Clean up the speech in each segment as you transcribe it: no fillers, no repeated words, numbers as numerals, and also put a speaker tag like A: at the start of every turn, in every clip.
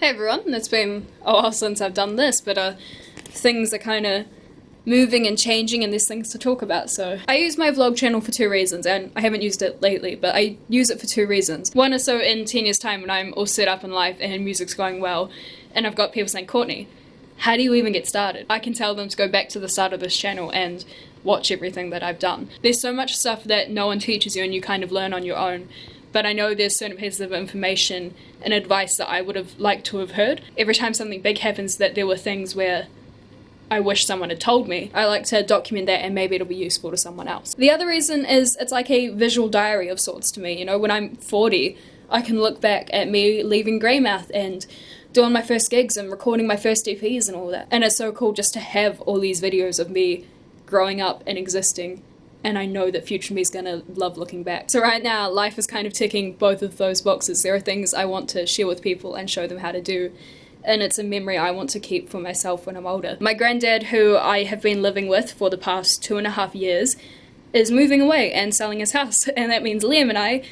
A: Hey everyone, it's been a while since I've done this, but things are kind of moving and changing and there's things to talk about. So I use my vlog channel for two reasons, and I haven't used it lately, but I use it for two reasons. One is so in 10 years time when I'm all set up in life and music's going well and I've got people saying, Courtney, how do you even get started? I can tell them to go back to the start of this channel and watch everything that I've done. There's so much stuff that no one teaches you and you kind of learn on your own. But I know there's certain pieces of information and advice that I would have liked to have heard. Every time something big happens that there were things where I wish someone had told me, I like to document that and maybe it'll be useful to someone else. The other reason is it's like a visual diary of sorts to me. You know, when I'm 40, I can look back at me leaving Greymouth and doing my first gigs and recording my first EPs and all that. And it's so cool just to have all these videos of me growing up and existing. And I know that future me is gonna love looking back. So right now, life is kind of ticking both of those boxes. There are things I want to share with people and show them how to do, and it's a memory I want to keep for myself when I'm older. My granddad, who I have been living with for the past 2.5 years, is moving away and selling his house, and that means Liam and I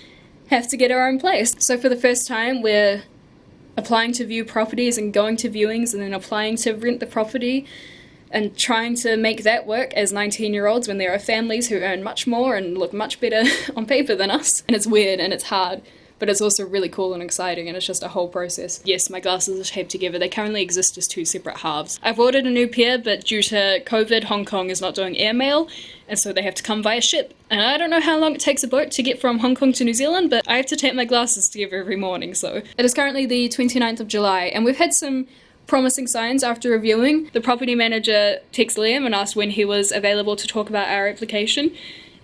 A: have to get our own place. So for the first time, we're applying to view properties and going to viewings and then applying to rent the property and trying to make that work as 19-year-olds when there are families who earn much more and look much better on paper than us. And it's weird and it's hard, but it's also really cool and exciting, and it's just a whole process. Yes, my glasses are taped together. They currently exist as two separate halves. I've ordered a new pair, but due to COVID, Hong Kong is not doing airmail, and so they have to come via ship. And I don't know how long it takes a boat to get from Hong Kong to New Zealand, but I have to tape my glasses together every morning, so. It is currently the 29th of July, and we've had some promising signs after reviewing. The property manager texted Liam and asked when he was available to talk about our application,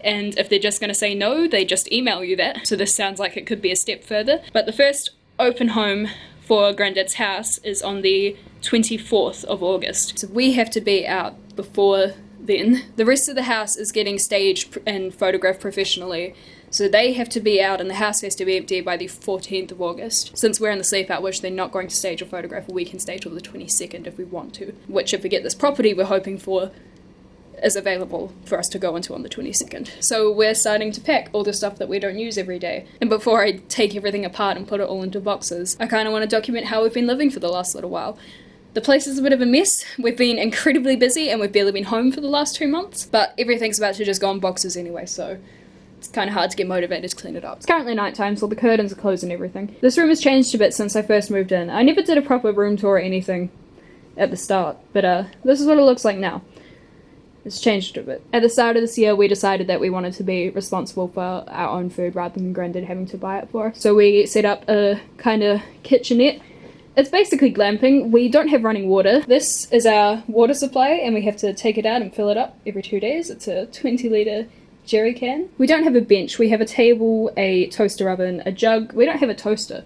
A: and if they're just going to say no, they just email you that. So this sounds like it could be a step further. But the first open home for Granddad's house is on the 24th of August. So we have to be out before then. The rest of the house is getting staged and photographed professionally, so they have to be out and the house has to be empty by the 14th of August. Since we're in the sleep out, which they're not going to stage or photograph, we can stay till the 22nd if we want to, which if we get this property we're hoping for is available for us to go into on the 22nd. So we're starting to pack all the stuff that we don't use every day. And before I take everything apart and put it all into boxes, I kind of want to document how we've been living for the last little while. The place is a bit of a mess. We've been incredibly busy and we've barely been home for the last 2 months, but everything's about to just go in boxes anyway, so it's kind of hard to get motivated to clean it up. It's currently nighttime, so the curtains are closed and everything. This room has changed a bit since I first moved in. I never did a proper room tour or anything at the start, but this is what it looks like now. It's changed a bit. At the start of this year, we decided that we wanted to be responsible for our own food rather than Granddad having to buy it for us. So we set up a kind of kitchenette. It's basically glamping. We don't have running water. This is our water supply and we have to take it out and fill it up every 2 days. It's a 20-litre jerry can. We don't have a bench. We have a table, a toaster oven, a jug. We don't have a toaster.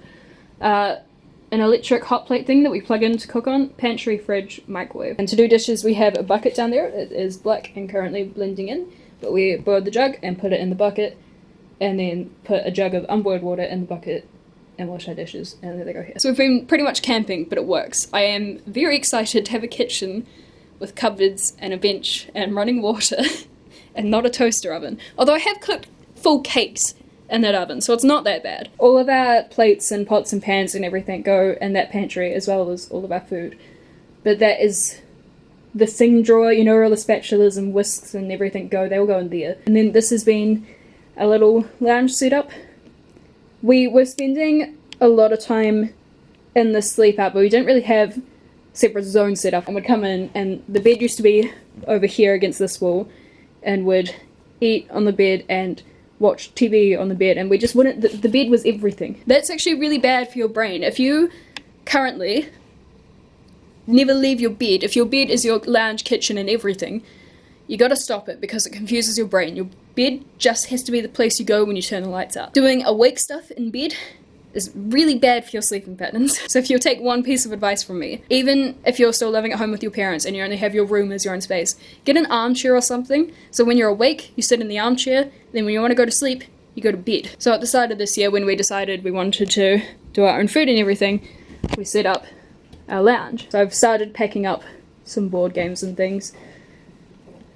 A: An electric hot plate thing that we plug in to cook on, pantry, fridge, microwave. And to do dishes we have a bucket down there. It is black and currently blending in, but we boiled the jug and put it in the bucket and then put a jug of unboiled water in the bucket and wash our dishes, and there they go here. So we've been pretty much camping, but it works. I am very excited to have a kitchen with cupboards and a bench and running water and not a toaster oven. Although I have cooked full cakes in that oven, so it's not that bad. All of our plates and pots and pans and everything go in that pantry, as well as all of our food. But that is the thing drawer, you know, where all the spatulas and whisks and everything go, they all go in there. And then this has been a little lounge setup. We were spending a lot of time in the sleep out, but we didn't really have separate zones set up. And we'd come in, and the bed used to be over here against this wall, and would eat on the bed and watch TV on the bed, and we just wouldn't, the bed was everything. That's actually really bad for your brain. If you currently never leave your bed, if your bed is your lounge, kitchen and everything, you gotta stop it because it confuses your brain. Your bed just has to be the place you go when you turn the lights out. Doing awake stuff in bed is really bad for your sleeping patterns. So if you'll take one piece of advice from me, even if you're still living at home with your parents and you only have your room as your own space, get an armchair or something, so when you're awake, you sit in the armchair, then when you want to go to sleep, you go to bed. So at the start of this year, when we decided we wanted to do our own food and everything, we set up our lounge. So I've started packing up some board games and things.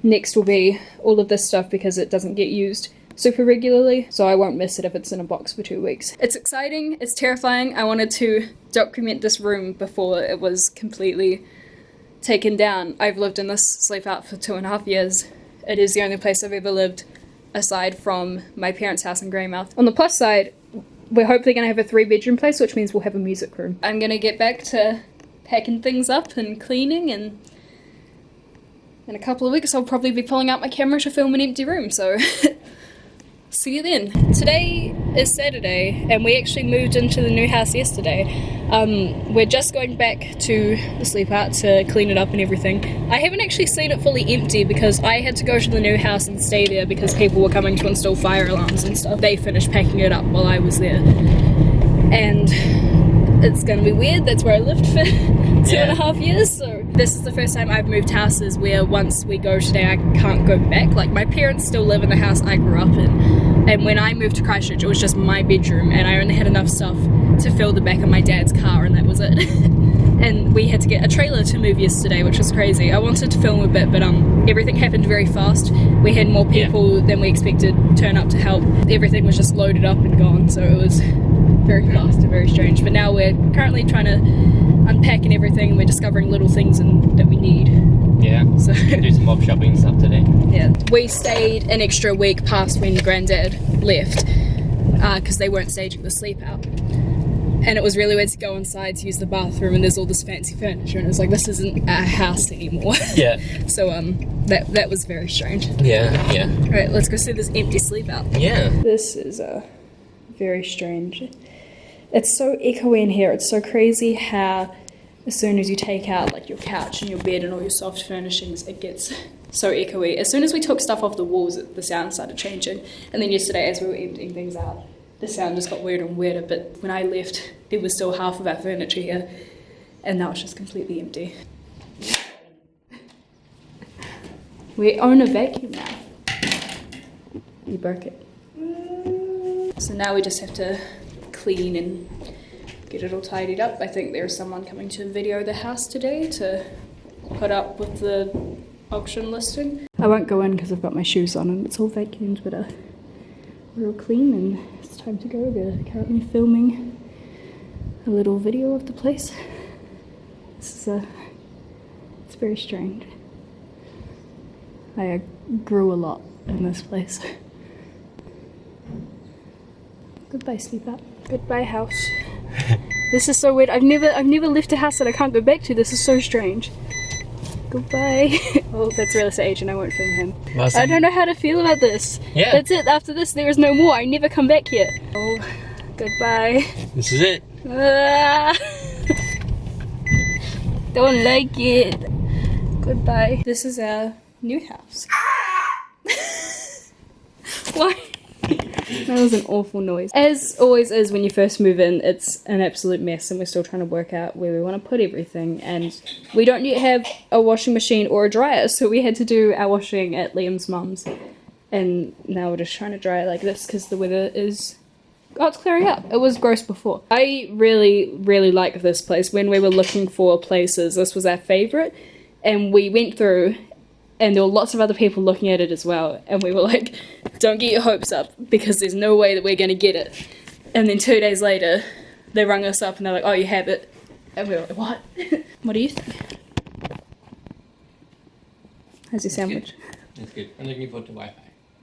A: Next will be all of this stuff because it doesn't get used. super regularly, so I won't miss it if it's in a box for 2 weeks. It's exciting, it's terrifying. I wanted to document this room before it was completely taken down. I've lived in this sleep out for 2.5 years. It is the only place I've ever lived aside from my parents' house in Greymouth. On the plus side, we're hopefully going to have a 3-bedroom place, which means we'll have a music room. I'm going to get back to packing things up and cleaning, and in a couple of weeks I'll probably be pulling out my camera to film an empty room, so see you then. Today is Saturday and we actually moved into the new house yesterday. We're just going back to the sleep out to clean it up and everything. I haven't actually seen it fully empty because I had to go to the new house and stay there because people were coming to install fire alarms and stuff. They finished packing it up while I was there. And it's gonna be weird, that's where I lived for 2.5 years, so this is the first time I've moved houses where once we go today I can't go back. Like, my parents still live in the house I grew up in, and when I moved to Christchurch it was just my bedroom and I only had enough stuff to fill the back of my dad's car and that was it. And we had to get a trailer to move yesterday, which was crazy. I wanted to film a bit, but everything happened very fast. We had more people than we expected turn up to help. Everything was just loaded up and gone, so it was very fast and very strange. But now we're currently trying to unpack and everything. We're discovering little things that we need.
B: Yeah, so do some mob shopping and stuff today.
A: Yeah, we stayed an extra week past when Granddad left because they weren't staging the sleep out. And it was really weird to go inside to use the bathroom and there's all this fancy furniture and it was like, this isn't our house anymore. Yeah. So that was very strange.
B: Yeah.
A: Alright, let's go see this empty sleep out.
B: Yeah.
A: This is very strange. It's so echoey in here. It's so crazy how as soon as you take out like your couch and your bed and all your soft furnishings, it gets so echoey. As soon as we took stuff off the walls, the sound started changing. And then yesterday as we were emptying things out, the sound just got weirder and weirder, but when I left, there was still half of our furniture here, and now it's just completely empty. We own a vacuum now. You broke it. So now we just have to clean and get it all tidied up. I think there's someone coming to video the house today to put up with the auction listing. I won't go in because I've got my shoes on and it's all vacuumed, but we're all clean and it's time to go. We're currently filming a little video of the place. This is it's very strange. I grew a lot in this place. Goodbye, sleep out. Goodbye, house. This is so weird. I've never left a house that I can't go back to. This is so strange. Goodbye. Oh, that's Realist Age and I won't film him. Awesome. I don't know how to feel about this. Yeah. That's it. After this, there is no more. I never come back here. Oh, goodbye.
B: This is it.
A: Don't like it. Goodbye. This is our new house. Why? That was an awful noise. As always is when you first move in, it's an absolute mess and we're still trying to work out where we want to put everything, and we don't yet have a washing machine or a dryer, so we had to do our washing at Liam's mum's, and now we're just trying to dry it like this because the weather is... Oh, it's clearing up. It was gross before. I really like this place. When we were looking for places, this was our favourite, and we went through and there were lots of other people looking at it as well, and we were like, don't get your hopes up because there's no way that we're going to get it. And then 2 days later they rung us up and they're like, oh, you have it. And we were like, what? What do you think? How's your sandwich?
B: That's good. I'm looking forward to Wi-Fi.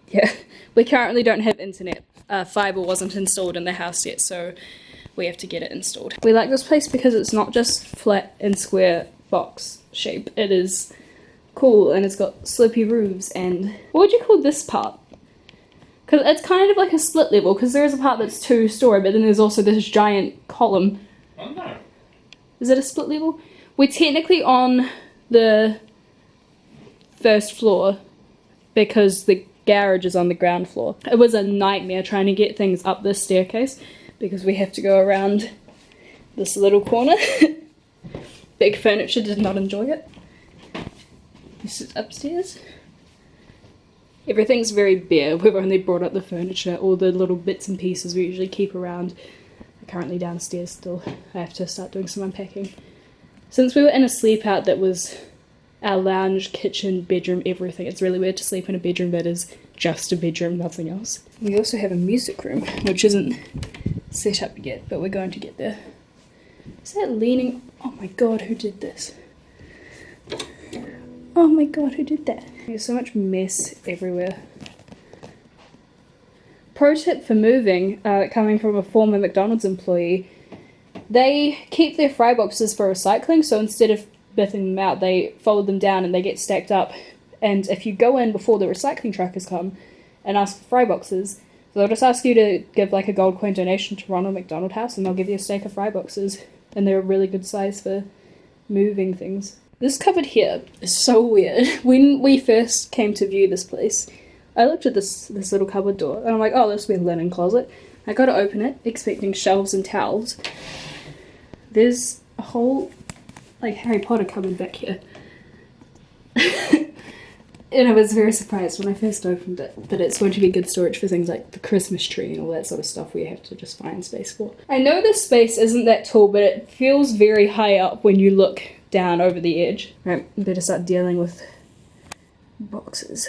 A: Yeah, we currently don't have internet. Fibre wasn't installed in the house yet, so we have to get it installed. We like this place because it's not just flat and square box shape. It is cool and it's got slopey roofs and... What would you call this part? Because it's kind of like a split level, because there is a part that's 2-story, but then there's also this giant column.
B: Oh no.
A: Is it a split level? We're technically on the first floor because the garage is on the ground floor. It was a nightmare trying to get things up this staircase because we have to go around this little corner. Big furniture did not enjoy it. This is upstairs. Everything's very bare. We've only brought up the furniture. All the little bits and pieces we usually keep around are currently downstairs still. I have to start doing some unpacking. Since we were in a sleep out that was our lounge, kitchen, bedroom, everything, it's really weird to sleep in a bedroom that is just a bedroom, nothing else. We also have a music room, which isn't set up yet, but we're going to get there. Is that leaning? Oh my god, who did this? Oh my god, who did that? There's so much mess everywhere. Pro tip for moving, coming from a former McDonald's employee, they keep their fry boxes for recycling, so instead of biffing them out, they fold them down and they get stacked up. And if you go in before the recycling truckers come and ask for fry boxes, they'll just ask you to give like a gold coin donation to Ronald McDonald House and they'll give you a stack of fry boxes. And they're a really good size for moving things. This cupboard here is so weird. When we first came to view this place, I looked at this little cupboard door and I'm like, oh, this will be a linen closet. I got to open it, expecting shelves and towels. There's a whole like Harry Potter cupboard back here. And I was very surprised when I first opened it, but it's going to be good storage for things like the Christmas tree and all that sort of stuff where you have to just find space for. I know this space isn't that tall, but it feels very high up when you look down over the edge. Right, better start dealing with boxes.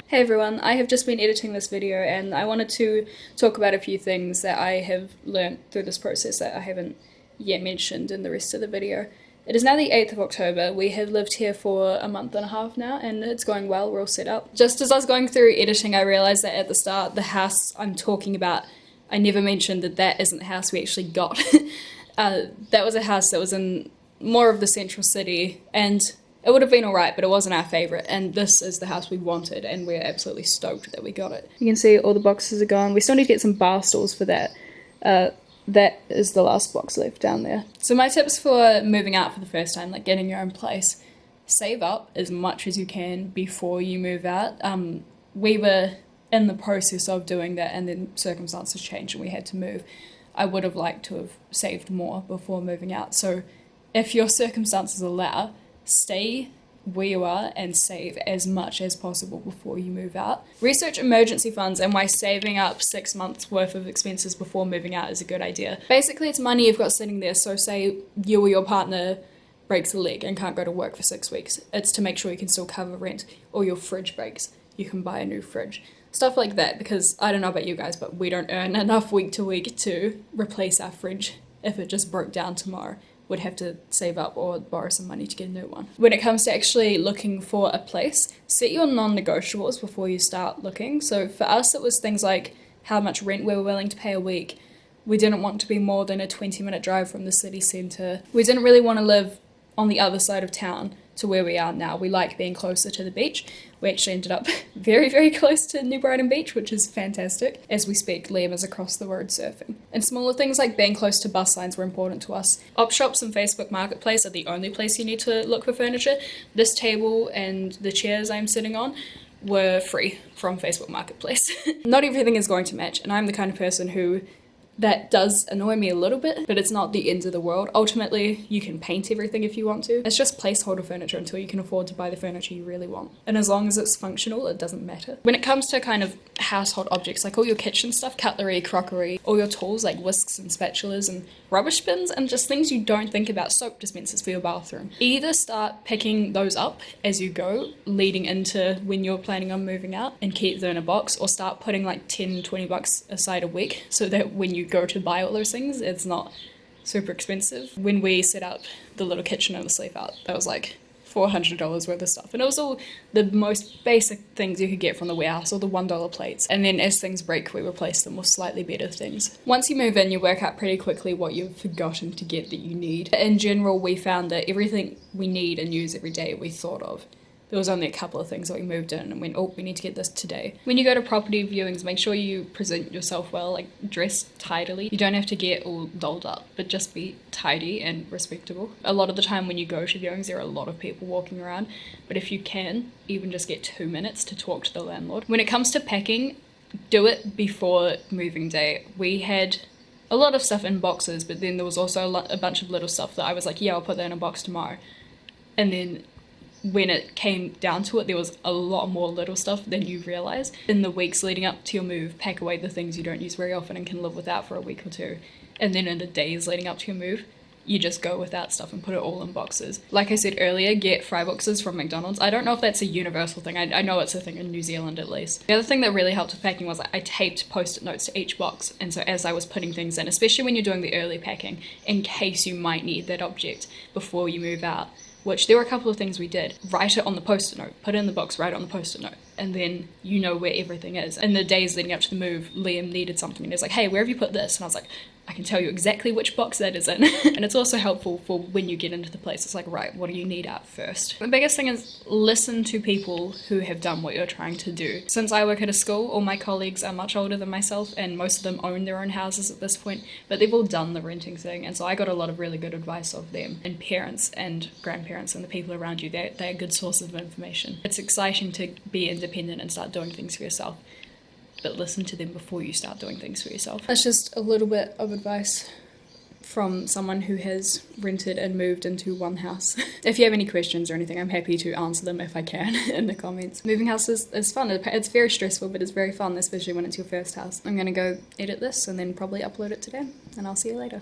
A: Hey everyone, I have just been editing this video and I wanted to talk about a few things that I have learnt through this process that I haven't yet mentioned in the rest of the video. It is now the 8th of October. We have lived here for a month and a half now and it's going well, we're all set up. Just as I was going through editing, I realised that at the start, the house I'm talking about, I never mentioned that that isn't the house we actually got. That was a house that was in more of the central city and it would have been alright, but it wasn't our favourite, and this is the house we wanted and we're absolutely stoked that we got it. You can see all the boxes are gone. We still need to get some bar stools for that. That is the last box left down there. So my tips for moving out for the first time, like getting your own place, save up as much as you can before you move out. We were in the process of doing that and then circumstances changed and we had to move. I would have liked to have saved more before moving out. So if your circumstances allow, stay where you are and save as much as possible before you move out. Research emergency funds and why saving up 6 months worth of expenses before moving out is a good idea. Basically it's money you've got sitting there, so say you or your partner breaks a leg and can't go to work for 6 weeks. It's to make sure you can still cover rent, or your fridge breaks, you can buy a new fridge. Stuff like that, because I don't know about you guys, but we don't earn enough week to week to replace our fridge if it just broke down tomorrow. Would have to save up or borrow some money to get a new one. When it comes to actually looking for a place, set your non-negotiables before you start looking. So for us, it was things like how much rent we were willing to pay a week. We didn't want to be more than a 20-minute drive from the city centre. We didn't really want to live on the other side of town to where we are now. We like being closer to the beach. We actually ended up very, very close to New Brighton Beach, which is fantastic. As we speak, Liam is across the road surfing. And smaller things like being close to bus lines were important to us. Op shops and Facebook Marketplace are the only place you need to look for furniture. This table and the chairs I'm sitting on were free from Facebook Marketplace. Not everything is going to match, and I'm the kind of person who that does annoy me a little bit, but it's not the end of the world. Ultimately, you can paint everything if you want to. It's just placeholder furniture until you can afford to buy the furniture you really want. And as long as it's functional, it doesn't matter. When it comes to kind of household objects, like all your kitchen stuff, cutlery, crockery, all your tools like whisks and spatulas and rubbish bins, and just things you don't think about, soap dispensers for your bathroom. Either start picking those up as you go, leading into when you're planning on moving out, and keep them in a box, or start putting like 10, 20 bucks aside a week so that when you go to buy all those things, it's not super expensive. When we set up the little kitchen and the sleep out, that was like $400 worth of stuff, and it was all the most basic things you could get from the warehouse, all the $1 plates, and then as things break we replace them with slightly better things. Once you move in, you work out pretty quickly what you've forgotten to get that you need. In general, we found that everything we need and use every day we thought of. There was only a couple of things that we moved in and went, oh, we need to get this today. When you go to property viewings, make sure you present yourself well, like dress tidily. You don't have to get all dolled up, but just be tidy and respectable. A lot of the time when you go to viewings, there are a lot of people walking around, but if you can, even just get 2 minutes to talk to the landlord. When it comes to packing, do it before moving day. We had a lot of stuff in boxes, but then there was also a bunch of little stuff that I was like, yeah, I'll put that in a box tomorrow. And then when it came down to it, there was a lot more little stuff than you realise. In the weeks leading up to your move, pack away the things you don't use very often and can live without for a week or two. And then in the days leading up to your move, you just go without stuff and put it all in boxes. Like I said earlier, get fry boxes from McDonald's. I don't know if that's a universal thing. I know it's a thing in New Zealand at least. The other thing that really helped with packing was I taped post-it notes to each box, and so as I was putting things in, especially when you're doing the early packing, in case you might need that object before you move out, which there were a couple of things we did. Write it on the post-it note, put it in the box, write it on the post-it note, and then you know where everything is. In the days leading up to the move, Liam needed something and he was like, hey, where have you put this? And I was like, I can tell you exactly which box that is in. And it's also helpful for when you get into the place. It's like, right, what do you need out first? The biggest thing is listen to people who have done what you're trying to do. Since I work at a school, all my colleagues are much older than myself, and most of them own their own houses at this point, but they've all done the renting thing, and so I got a lot of really good advice of them. And parents and grandparents and the people around you, they're a good source of information. It's exciting to be independent and start doing things for yourself, but listen to them before you start doing things for yourself. That's just a little bit of advice from someone who has rented and moved into one house. If you have any questions or anything, I'm happy to answer them if I can in the comments. Moving house is fun. It's very stressful, but it's very fun, especially when it's your first house. I'm gonna go edit this and then probably upload it today, and I'll see you later.